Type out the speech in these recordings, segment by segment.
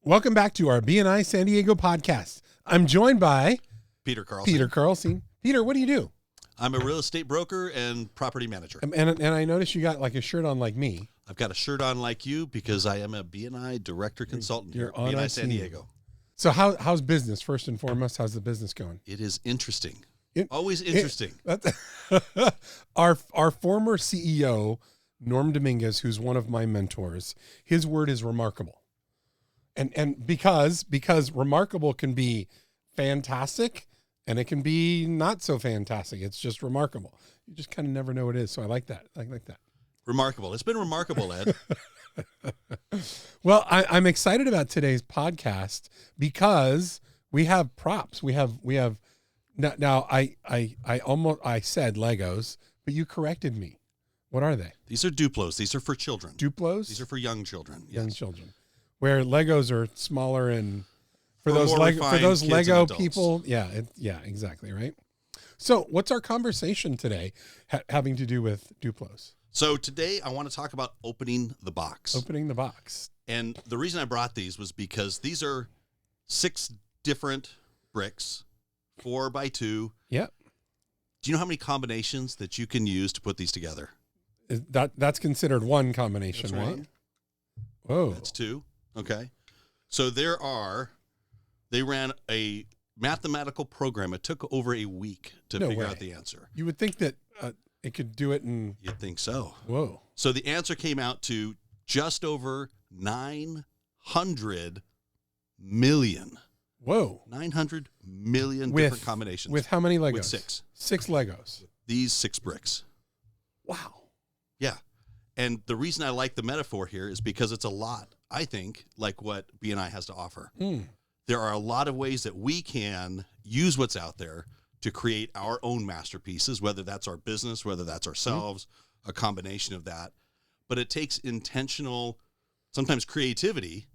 Welcome back to our BNI San Diego podcast. I'm joined by Peter Carlseen. Peter Carlseen. Peter, what do you do? I'm a real estate broker and property manager. And I noticed you got like a shirt on like me. I've got a shirt on like you because I am a BNI Director Consultant here at BNI San Diego. So how's business, first and foremost? How's the business going? It is interesting. Always interesting. Our former CEO, Norm Dominguez, who's one of my mentors, his word is remarkable. And because remarkable can be fantastic and it can be not so fantastic. It's just remarkable. You just kind of never know what it is. So I like that. I like that. Remarkable. It's been remarkable, Ed. Well, I'm excited about today's podcast because we have props. We have now I said Legos, but you corrected me. What are they? These are DUPLOs. These are for children. DUPLOs? These are for young children. Young Yes. children. Where Legos are smaller and for For those more refined kids Lego and adults. people, yeah, exactly, right? So, what's our conversation today having to do with DUPLOs? So today I want to talk about opening the box. Opening the box. And the reason I brought these was because these are 6 different bricks, 4x2. Yep. Do you know how many combinations that you can use to put these together? That's considered one combination, That's right? one. Whoa. That's 2. Okay. So they ran a mathematical program. It took over a week to No figure way. out the answer. You would think that it could do it in. You'd think so. Whoa. So the answer came out to just over 900 million. Whoa. 900 million different combinations. With how many Legos? With 6. 6 Legos. These 6 bricks. Wow. Yeah. And the reason I like the metaphor here is because it's a lot, I think, like what BNI has to offer. There are a lot of ways that we can use what's out there to create our own masterpieces, whether that's our business, whether that's ourselves, a combination of that. But it takes intentional, sometimes creativity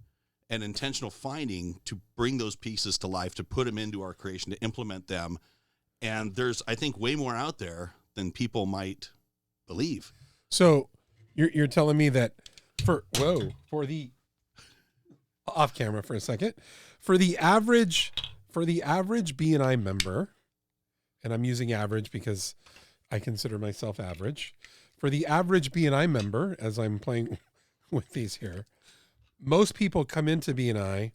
and intentional finding to bring those pieces to life, to put them into our creation, to implement them. And there's, I think, way more out there than people might believe. So you're telling me that for the off camera for a second, for the average BNI member, and I'm using average because I consider myself average. For the average BNI member, as I'm playing with these here, most people come into BNI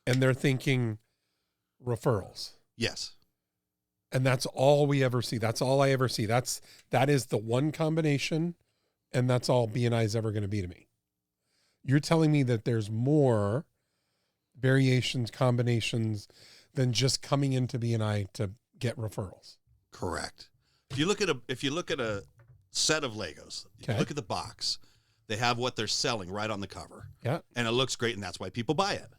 and they're thinking referrals. Yes. And that's all we ever see. That's all I ever see. That is the one combination, and that's all BNI is ever going to be to me. You're telling me that there's more variations, combinations than just coming into BNI to get referrals. Correct. If you look at a set of Legos, Okay. look at the box, they have what they're selling right on the cover. Yeah. And it looks great, and that's why people buy it.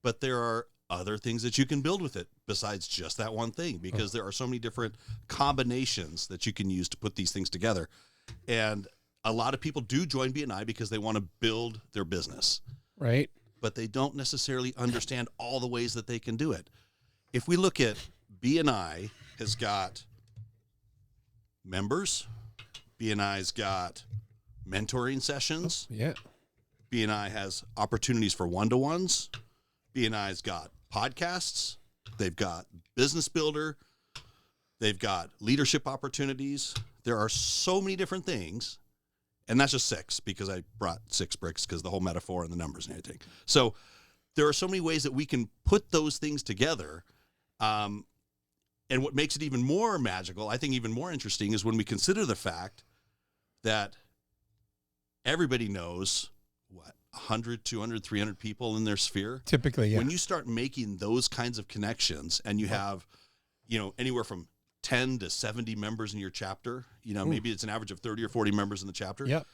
But there are other things that you can build with it besides just that one thing, because there are so many different combinations that you can use to put these things together. And a lot of people do join BNI because they want to build their business, Right. but they don't necessarily understand all the ways that they can do it. If we look at BNI has got members, BNI's got mentoring sessions, Yeah. BNI has opportunities for one-to-ones, BNI's got podcasts, they've got business builder, they've got leadership opportunities. There are so many different things, and that's just 6 because I brought 6 bricks because the whole metaphor and the numbers and everything. So there are so many ways that we can put those things together. And what makes it even more magical, I think even more interesting, is when we consider the fact that everybody knows, 100, 200, 300 people in their sphere. Typically, yeah. When you start making those kinds of connections and you have, anywhere from 10 to 70 members in your chapter, maybe it's an average of 30 or 40 members in the chapter. Yep.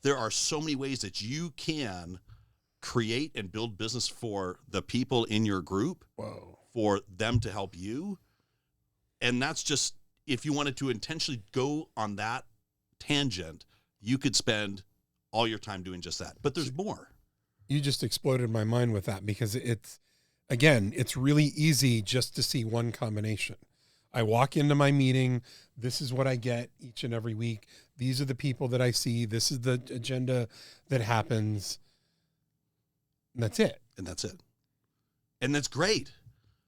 There are so many ways that you can create and build business for the people in your group, Whoa. for them to help you. And that's just, if you wanted to intentionally go on that tangent, you could spend all your time doing just that. But there's more. You just exploded my mind with that because it's really easy just to see one combination. I walk into my meeting. This is what I get each and every week. These are the people that I see. This is the agenda that happens. And that's it. and that's it. And that's great.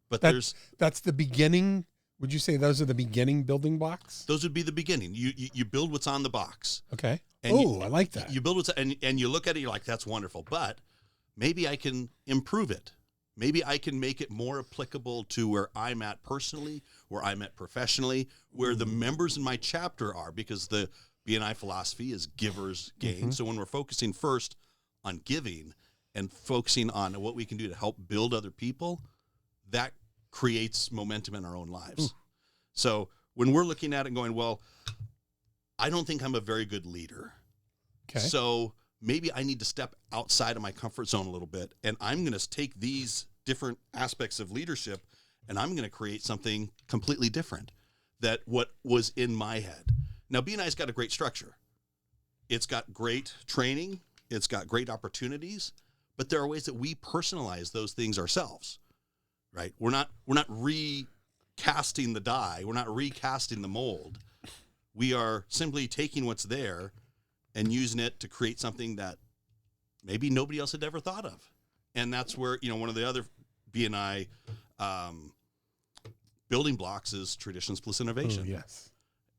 But that's the beginning. Would you say those are the beginning building blocks? Those would be the beginning. You build what's on the box. Okay. And I like that. You build what's and you look at it, you're like, that's wonderful. But maybe I can improve it. Maybe I can make it more applicable to where I'm at personally, where I'm at professionally, where the members in my chapter are, because the BNI philosophy is givers gain. Mm-hmm. So when we're focusing first on giving and focusing on what we can do to help build other people, that creates momentum in our own lives. So when we're looking at it and going, well, I don't think I'm a very good leader. Okay. So maybe I need to step outside of my comfort zone a little bit, and I'm going to take these different aspects of leadership and I'm going to create something completely different that what was in my head. Now, BNI's got a great structure. It's got great training. It's got great opportunities, but there are ways that we personalize those things ourselves, right? We're not recasting the die. We're not recasting the mold. We are simply taking what's there and using it to create something that maybe nobody else had ever thought of. And that's where, one of the other BNI building blocks is traditions plus innovation. Oh, yes.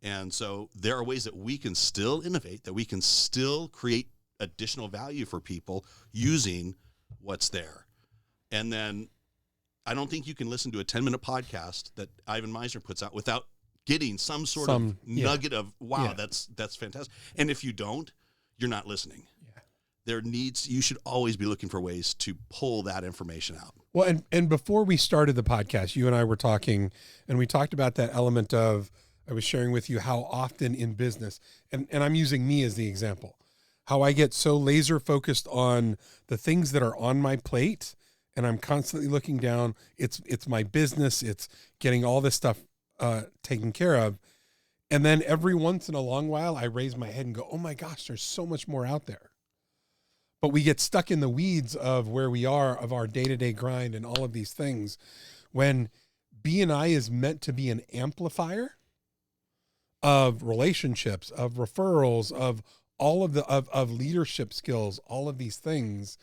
And so there are ways that we can still innovate, that we can still create additional value for people using what's there. And then I don't think you can listen to a 10-minute podcast that Ivan Meisner puts out without getting some sort of nugget of, wow, that's fantastic. And if you don't, you're not listening. Yeah. You should always be looking for ways to pull that information out. Well, and before we started the podcast, you and I were talking, and we talked about that element of, I was sharing with you how often in business, and I'm using me as the example, how I get so laser focused on the things that are on my plate, and I'm constantly looking down. It's my business. It's getting all this stuff taken care of. And then every once in a long while, I raise my head and go, oh my gosh, there's so much more out there. But we get stuck in the weeds of where we are, of our day-to-day grind and all of these things, when BNI is meant to be an amplifier of relationships, of referrals, of all of of leadership skills, all of these things.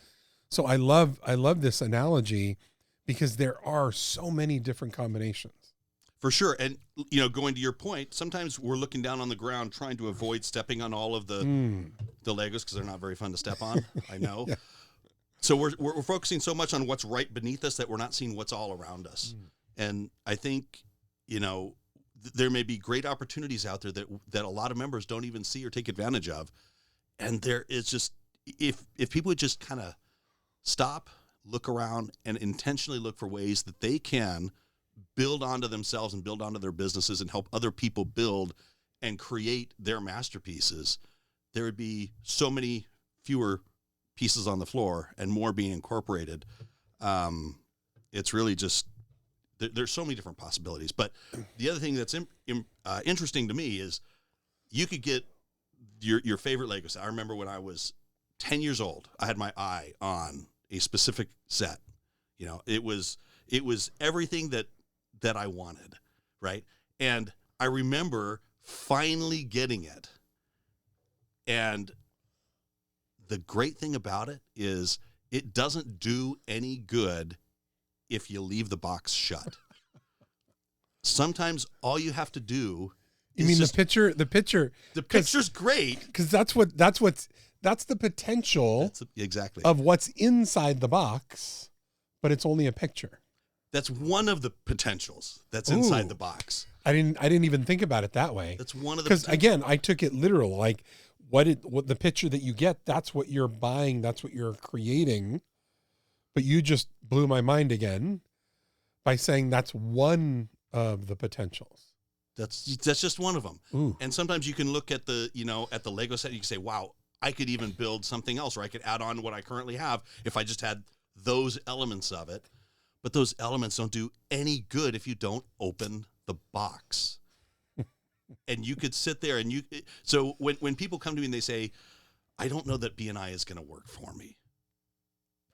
So I love this analogy because there are so many different combinations. For sure. And, going to your point, sometimes we're looking down on the ground trying to avoid stepping on all of the Legos because they're not very fun to step on. I know. Yeah. So we're focusing so much on what's right beneath us that we're not seeing what's all around us. And I think, there may be great opportunities out there that a lot of members don't even see or take advantage of. And there is just, if people would just kind of stop, look around, and intentionally look for ways that they can build onto themselves and build onto their businesses and help other people build and create their masterpieces, there would be so many fewer pieces on the floor and more being incorporated. It's really just, there's so many different possibilities. But the other thing that's interesting to me is you could get your favorite Lego set. I remember when I was 10 years old, I had my eye on a specific set. It was everything that I wanted, right? And I remember finally getting it. And the great thing about it is it doesn't do any good if you leave the box shut. Sometimes all you have to do is the picture? The picture's great. Because that's the potential exactly of what's inside the box, but it's only a picture. That's one of the potentials that's inside the box. I didn't even think about it that way. That's one of the, because again, I took it literal. Like what the picture that you get, that's what you're buying. That's what you're creating. But you just blew my mind again by saying that's one of the potentials. That's just one of them. Ooh. And sometimes you can look at the Lego set and you can say, wow, I could even build something else, or I could add on what I currently have if I just had those elements of it. But those elements don't do any good if you don't open the box. And you could sit there and so when people come to me and they say, I don't know that BNI is going to work for me,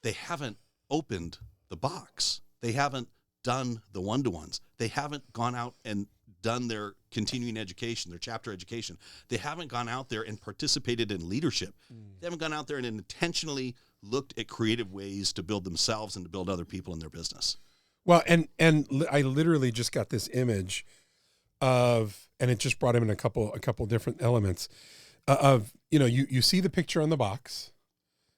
they haven't opened the box. They haven't done the one-to-ones. They haven't gone out and done their continuing education, their chapter education. They haven't gone out there and participated in leadership. They haven't gone out there and intentionally looked at creative ways to build themselves and to build other people in their business. Well, and I literally just got this image of, and it just brought him in a couple different elements of, you see the picture on the box,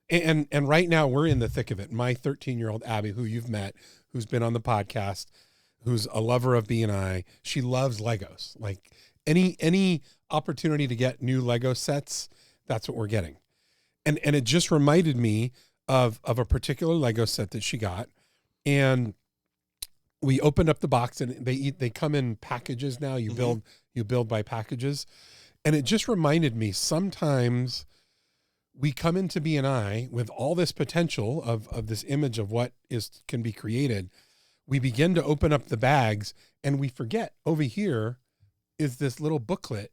and right now we're in the thick of it. My 13-year-old Abby, who you've met, who's been on the podcast, who's a lover of BNI, she loves Legos. Like any opportunity to get new Lego sets, that's what we're getting. And it just reminded me of a particular Lego set that she got, and we opened up the box, and they come in packages now. You build by packages, and it just reminded me sometimes we come into BNI with all this potential of this image of what can be created. We begin to open up the bags, and we forget over here is this little booklet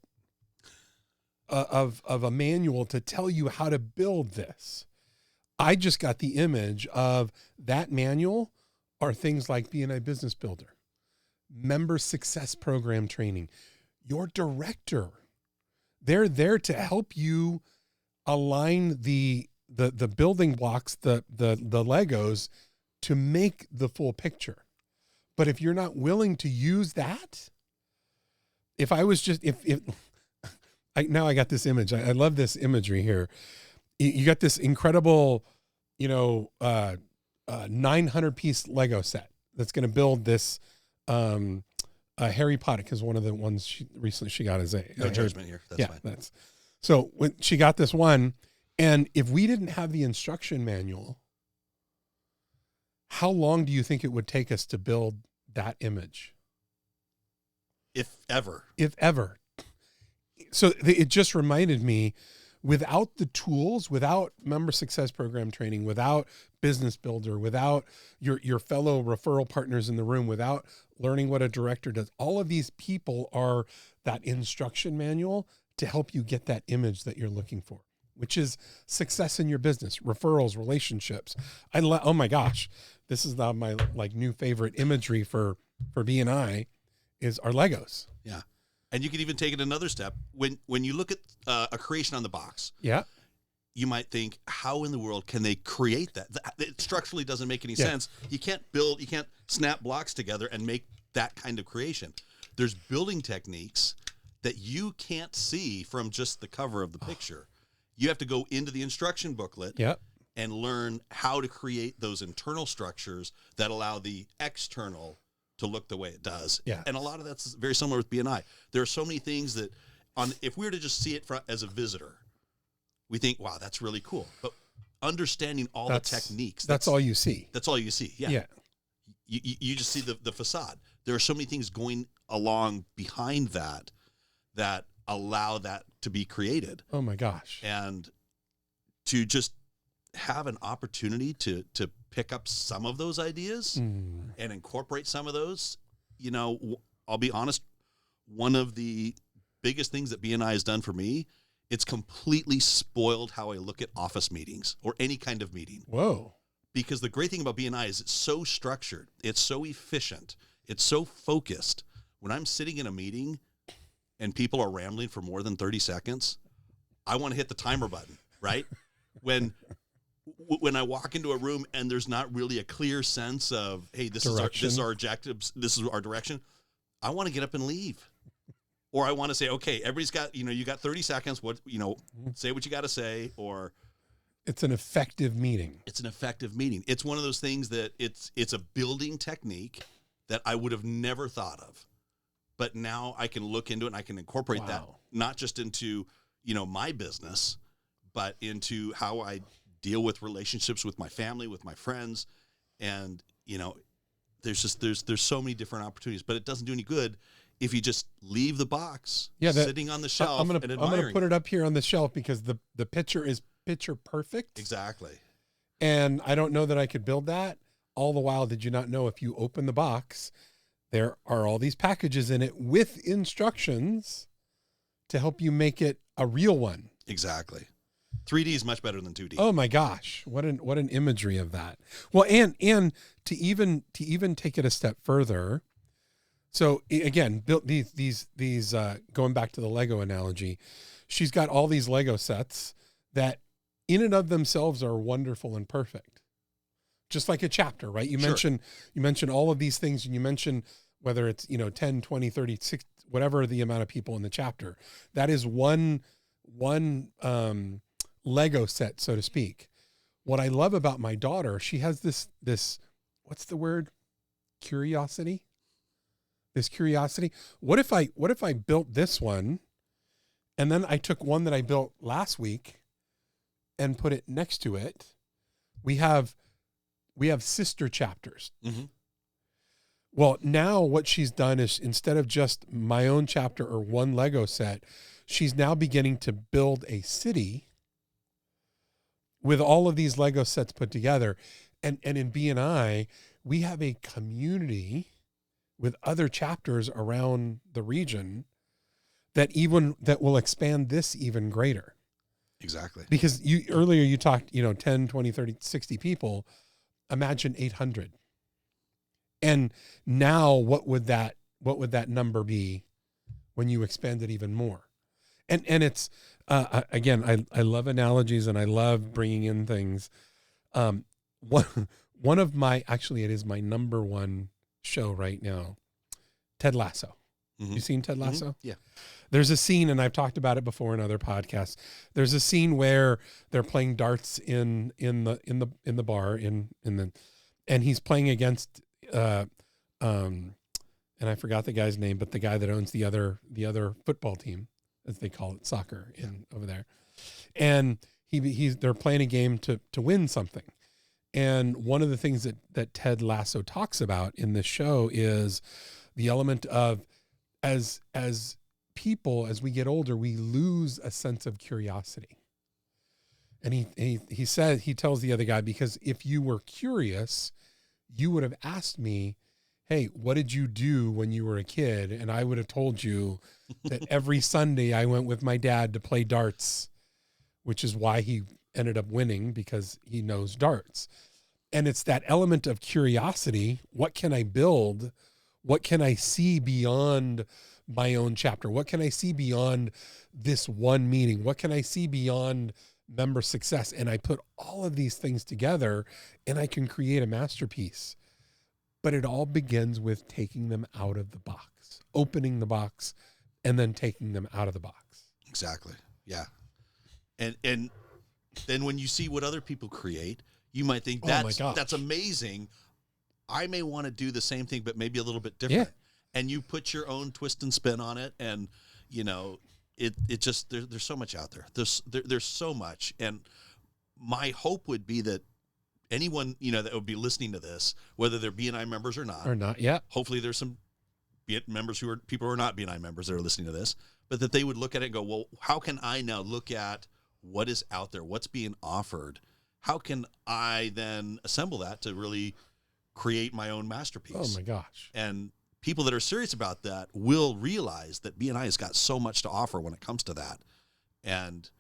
of a manual to tell you how to build this. I just got the image of that manual are things like BNI Business Builder, Member Success Program training, your director. They're there to help you align the building blocks, the Legos, to make the full picture. But if you're not willing to use that, now I got this image. I love this imagery here. You got this incredible, 900-piece Lego set that's going to build this Harry Potter, because one of the ones she got is no judgment here. That's fine. So when she got this one, and if we didn't have the instruction manual, how long do you think it would take us to build that image? If ever. So it just reminded me, without the tools, without member success program training, without business builder, without your fellow referral partners in the room, without learning what a director does, all of these people are that instruction manual to help you get that image that you're looking for, which is success in your business, referrals, relationships. Oh my gosh, this is now my new favorite imagery for BNI is our Legos. Yeah. And you can even take it another step. When you look at a creation on the box, yeah, you might think, how in the world can they create that? It structurally doesn't make any sense. You can't snap blocks together and make that kind of creation. There's building techniques that you can't see from just the cover of the picture. You have to go into the instruction booklet and learn how to create those internal structures that allow the external to look the way it does. Yeah. And a lot of that's very similar with BNI. There are so many things that if we were to just see it as a visitor, we think, wow, that's really cool. But understanding all the techniques. That's all you see. That's all you see. Yeah. You just see the facade. There are so many things going along behind that allow that to be created. Oh my gosh. And to just have an opportunity to pick up some of those ideas and incorporate some of those, I'll be honest, one of the biggest things that BNI has done for me, it's completely spoiled how I look at office meetings or any kind of meeting. Whoa. Because the great thing about BNI is it's so structured, it's so efficient, it's so focused. When I'm sitting in a meeting and people are rambling for more than 30 seconds, I want to hit the timer button, right? When I walk into a room and there's not really a clear sense of, hey, this is our objectives, this is our direction, I want to get up and leave. Or I want to say, okay, everybody's got, you got 30 seconds, say what you got to say, or it's an effective meeting. It's an effective meeting. It's one of those things that it's a building technique that I would have never thought of. But now I can look into it and I can incorporate that, not just into, my business, but into how I deal with relationships with my family, with my friends. And, there's so many different opportunities, but it doesn't do any good if you just leave the box sitting on the shelf. I'm going to put it up here on the shelf because the picture is picture perfect. Exactly. And I don't know that I could build that. All the while, did you not know if you open the box, there are all these packages in it with instructions to help you make it a real one. Exactly. 3D is much better than 2D. Oh my gosh. What an imagery of that. Well, and to even take it a step further, So again, built these going back to the Lego analogy, she's got all these Lego sets that in and of themselves are wonderful and perfect. Just like a chapter, right? You mentioned all of these things, and you mentioned whether it's, 10, 20, 30, 60, whatever the amount of people in the chapter. That is one Lego set, so to speak. What I love about my daughter, she has this what's the word? Curiosity. This curiosity. What if I built this one, and then I took one that I built last week and put it next to it? We have sister chapters. Mm-hmm. Well, now what she's done is, instead of just my own chapter or one Lego set, she's now beginning to build a city with all of these Lego sets put together. And in BNI, we have a community with other chapters around the region that will expand this even greater. Exactly. Because earlier you talked, 10, 20, 30, 60 people. Imagine 800. And now what would that number be when you expand it even more? And it's, again, I love analogies, and I love bringing in things. One of my, actually it is my number one show right now, Ted Lasso. Mm-hmm. You seen Ted Lasso? Mm-hmm. Yeah. There's a scene, and I've talked about it before in other podcasts. There's a scene where they're playing darts in the bar and he's playing against and I forgot the guy's name, but the guy that owns the other football team, as they call it, soccer over there. And they're playing a game to win something. And one of the things that Ted Lasso talks about in this show is the element of, as people, as we get older, we lose a sense of curiosity. And he said, he tells the other guy, because if you were curious, you would have asked me, hey, what did you do when you were a kid? And I would have told you that every Sunday I went with my dad to play darts, which is why he ended up winning, because he knows darts. And it's that element of curiosity. What can I build? What can I see beyond my own chapter? What can I see beyond this one meeting? What can I see beyond member success? And I put all of these things together, and I can create a masterpiece. But it all begins with taking them out of the box, opening the box, and then taking them out of the box. Exactly. Yeah. And then when you see what other people create, you might think that's amazing. I may want to do the same thing, but maybe a little bit different. Yeah. And you put your own twist and spin on it, and it just there's so much out there. There's so much, and my hope would be that anyone that would be listening to this, whether they're BNI members or not, yeah. Hopefully, there's some members people who are not BNI members that are listening to this, but that they would look at it and go, well, how can I now look at what is out there, what's being offered? How can I then assemble that to really create my own masterpiece? Oh my gosh! And people that are serious about that will realize that BNI has got so much to offer when it comes to that. And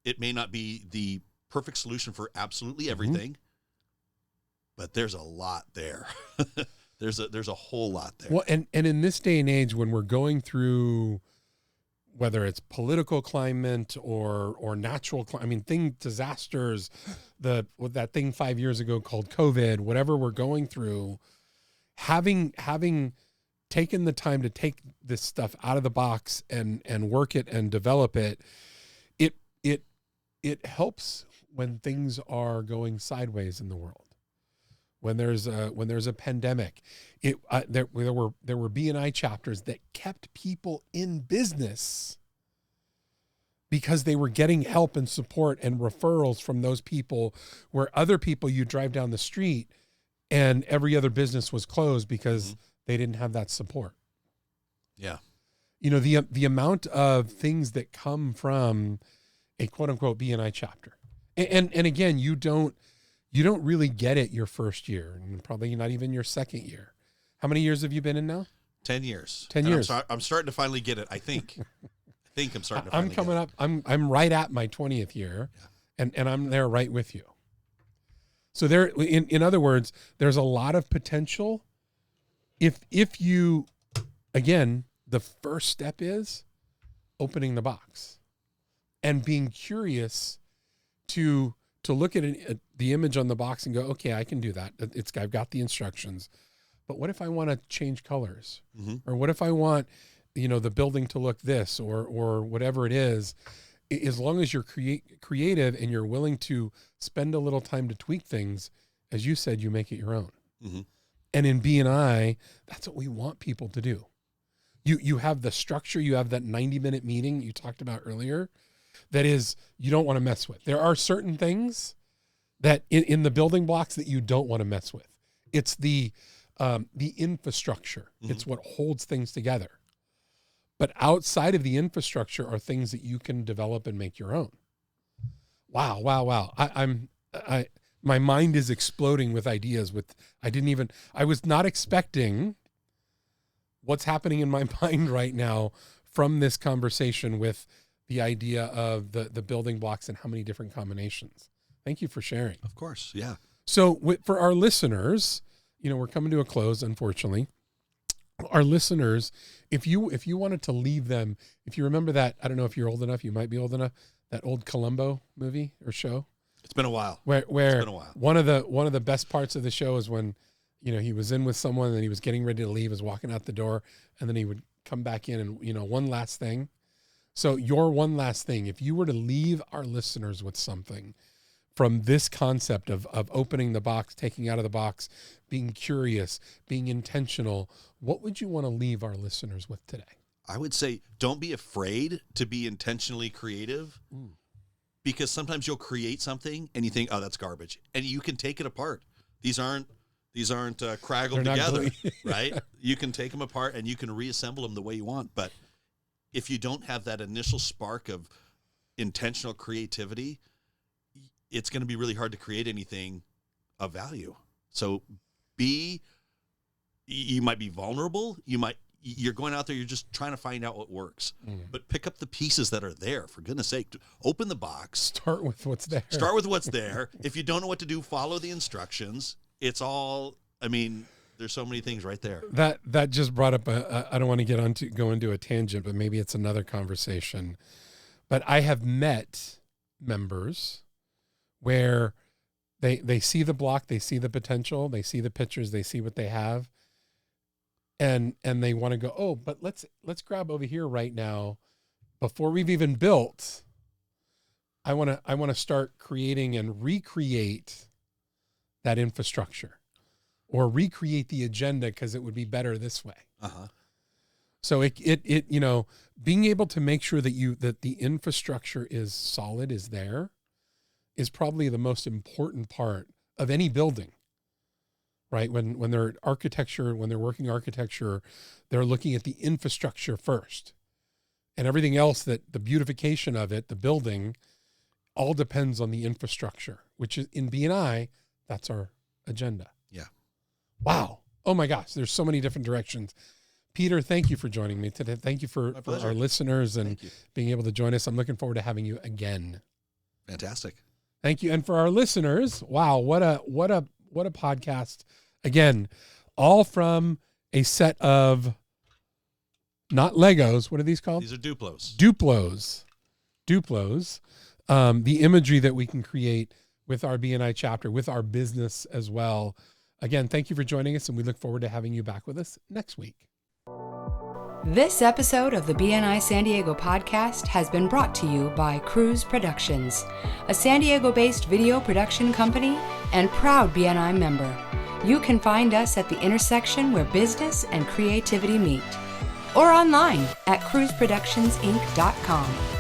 it may not be the perfect solution for absolutely everything, but there's a lot there. There's a whole lot there. Well, and in this day and age, when we're going through, whether it's political climate or natural disasters, that thing 5 years ago called COVID, whatever we're going through, having taken the time to take this stuff out of the box and work it and develop it, it helps when things are going sideways in the world. When there's a pandemic, there were BNI chapters that kept people in business because they were getting help and support and referrals from those people, where other people, you drive down the street and every other business was closed because they didn't have that support. Yeah. The amount of things that come from a quote unquote BNI chapter. And again, you don't really get it your first year, and probably not even your second year. How many years have you been in now? 10 years. 10 years. I'm starting to finally get it, I think. I'm starting to finally I'm coming up. I'm right at my 20th year, and I'm there right with you. So there, in other words, there's a lot of potential, if you, again, the first step is opening the box and being curious to look at the image on the box and go, okay, I can do that. I've got the instructions, but what if I want to change colors? Or what if I want, the building to look this or whatever it is? As long as you're creative and you're willing to spend a little time to tweak things, as you said, you make it your own. And in BNI, that's what we want people to do. You have the structure, you have that 90-minute meeting you talked about earlier, that is, you don't want to mess with. There are certain things that in the building blocks that you don't want to mess with. It's the infrastructure. It's what holds things together. But outside of the infrastructure are things that you can develop and make your own. Wow. My mind is exploding with ideas. I was not expecting what's happening in my mind right now from this conversation with the idea of the building blocks and how many different combinations. Thank you for sharing. Of course. Yeah. So for our listeners, we're coming to a close, unfortunately. Our listeners, if you wanted to leave them, if you remember that, I don't know if you're old enough, you might be old enough, that old Columbo movie or show. It's been a while. Where it's been a while. One of the best parts of the show is when, he was in with someone and he was getting ready to leave, was walking out the door, and then he would come back in and, one last thing. So your one last thing, if you were to leave our listeners with something from this concept of opening the box, taking out of the box, being curious, being intentional, what would you want to leave our listeners with today? I would say don't be afraid to be intentionally creative, because sometimes you'll create something and you think, oh, that's garbage. And you can take it apart. These aren't craggled together, right? You can take them apart and you can reassemble them the way you want. But if you don't have that initial spark of intentional creativity, it's going to be really hard to create anything of value. So you might be vulnerable. You're going out there, you're just trying to find out what works, but pick up the pieces that are there, for goodness sake. Open the box. Start with what's there. If you don't know what to do, follow the instructions. It's all, there's so many things right there. That just brought up I don't want to go into a tangent, but maybe it's another conversation. But I have met members where they see the block, they see the potential, they see the pictures, they see what they have, and they want to go, oh, but let's grab over here right now before we've even built. I want to start creating and recreate that infrastructure, or recreate the agenda because it would be better this way. So it being able to make sure that the infrastructure is solid, is there, is probably the most important part of any building, right? When they're working architecture, they're looking at the infrastructure first, and everything else, that the beautification of it, the building, all depends on the infrastructure, which is in BNI, that's our agenda. Yeah. Wow. Oh my gosh. There's so many different directions. Peter, thank you for joining me today. Thank you for our listeners and being able to join us. I'm looking forward to having you again. Fantastic. Thank you. And for our listeners, wow, what a podcast. Again, all from a set of not Legos. What are these called? These are DUPLOs. DUPLOs. The imagery that we can create with our BNI chapter, with our business as well. Again, thank you for joining us, and we look forward to having you back with us next week. This episode of the BNI San Diego podcast has been brought to you by Cruise Productions, a San Diego-based video production company and proud BNI member. You can find us at the intersection where business and creativity meet, or online at cruiseproductionsinc.com.